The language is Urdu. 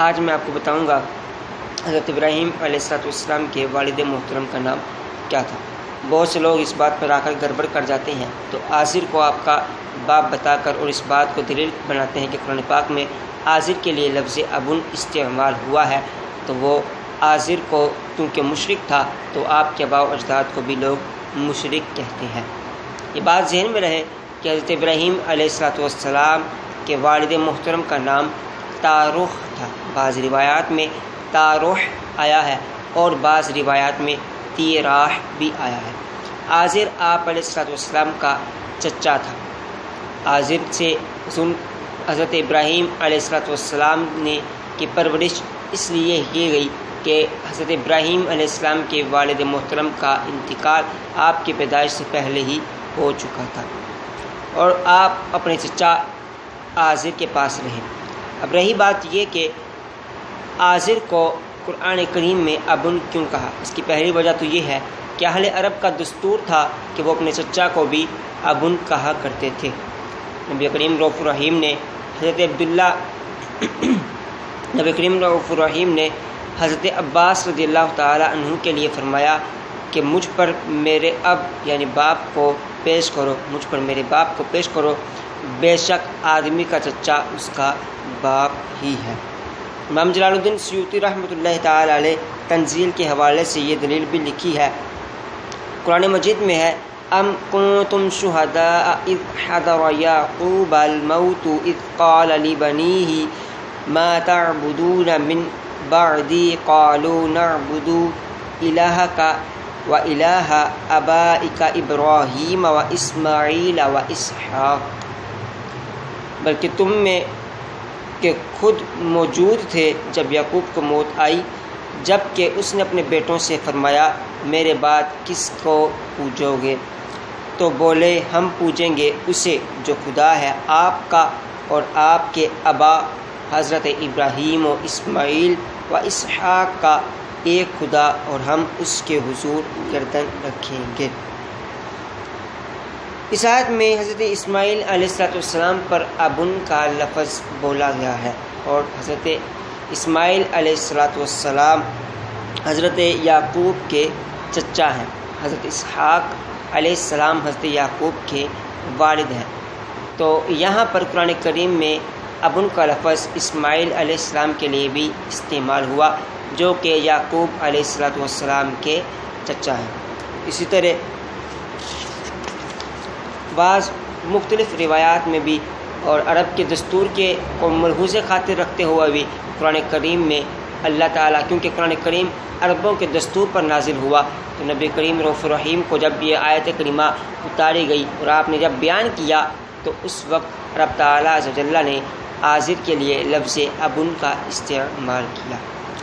آج میں آپ کو بتاؤں گا حضرت ابراہیم علیہ السلام کے والد محترم کا نام کیا تھا۔ بہت سے لوگ اس بات پر آ کر گڑبڑ کر جاتے ہیں، تو آزر کو آپ کا باپ بتا کر اور اس بات کو دلیل بناتے ہیں کہ قرآن پاک میں آزر کے لیے لفظ ابن استعمال ہوا ہے، تو وہ آزر کو کیونکہ مشرک تھا تو آپ کے آباء و اجداد کو بھی لوگ مشرک کہتے ہیں۔ یہ بات ذہن میں رہے کہ حضرت ابراہیم علیہ السلام کے والد محترم کا نام تاروح تھا۔ بعض روایات میں تاروح آیا ہے اور بعض روایات میں تیراح بھی آیا ہے۔ آزر آپ علیہ السلام کا چچا تھا۔ آزر سے حضرت ابراہیم علیہ السلام نے کی پرورش اس لیے کی گئی کہ حضرت ابراہیم علیہ السلام کے والد محترم کا انتقال آپ کی پیدائش سے پہلے ہی ہو چکا تھا اور آپ اپنے چچا آزر کے پاس رہے۔ اب رہی بات یہ کہ آزر کو قرآن کریم میں ابن کیوں کہا، اس کی پہلی وجہ تو یہ ہے کہ اہل عرب کا دستور تھا کہ وہ اپنے چچا کو بھی ابن کہا کرتے تھے۔ نبی کریم رؤوف الرحیم نے حضرت عباس رضی اللہ تعالی عنہ کے لیے فرمایا کہ مجھ پر میرے اب یعنی باپ کو پیش کرو، بے شک آدمی کا چچا اس کا باپ ہی ہے۔ امام جلال الدین سیوطی رحمۃ اللہ تعالی علیہ تنزیل کے حوالے سے یہ دلیل بھی لکھی ہے، قرآن مجید میں ہے ام کنتم شہداء اذ حضر یعقوب الموت اذ قال لبنیہ ما تعبدون من بعدی قالوا نعبد الہک و الہ آبائک ابراہیم و اسماعیل و اسحاق، بلکہ تم میں کہ خود موجود تھے جب یعقوب کو موت آئی، جب کہ اس نے اپنے بیٹوں سے فرمایا میرے بعد کس کو پوجو گے؟ تو بولے ہم پوجیں گے اسے جو خدا ہے آپ کا اور آپ کے آبا حضرت ابراہیم و اسماعیل و اسحاق کا ایک خدا، اور ہم اس کے حضور گردن رکھیں گے۔ اس آیت میں حضرت اسماعیل علیہ السلام پر ابن کا لفظ بولا گیا ہے، اور حضرت اسماعیل علیہ السلام حضرت یعقوب کے چچا ہیں۔ حضرت اسحاق علیہ السلام حضرت یعقوب کے والد ہیں، تو یہاں پر قرآن کریم میں ابن کا لفظ اسماعیل علیہ السلام کے لیے بھی استعمال ہوا جو کہ یعقوب علیہ السلام کے چچا ہیں۔ اسی طرح بعض مختلف روایات میں بھی اور عرب کے دستور کے کو ملحوظ خاطر رکھتے ہوئے بھی قرآن کریم میں اللہ تعالیٰ، کیونکہ قرآن کریم عربوں کے دستور پر نازل ہوا، تو نبی کریم رؤوف الرحیم کو جب یہ آیت کریمہ اتاری گئی اور آپ نے جب بیان کیا تو اس وقت رب تعالیٰ عز و جل نے آزر کے لیے لفظ ابن کا استعمال کیا۔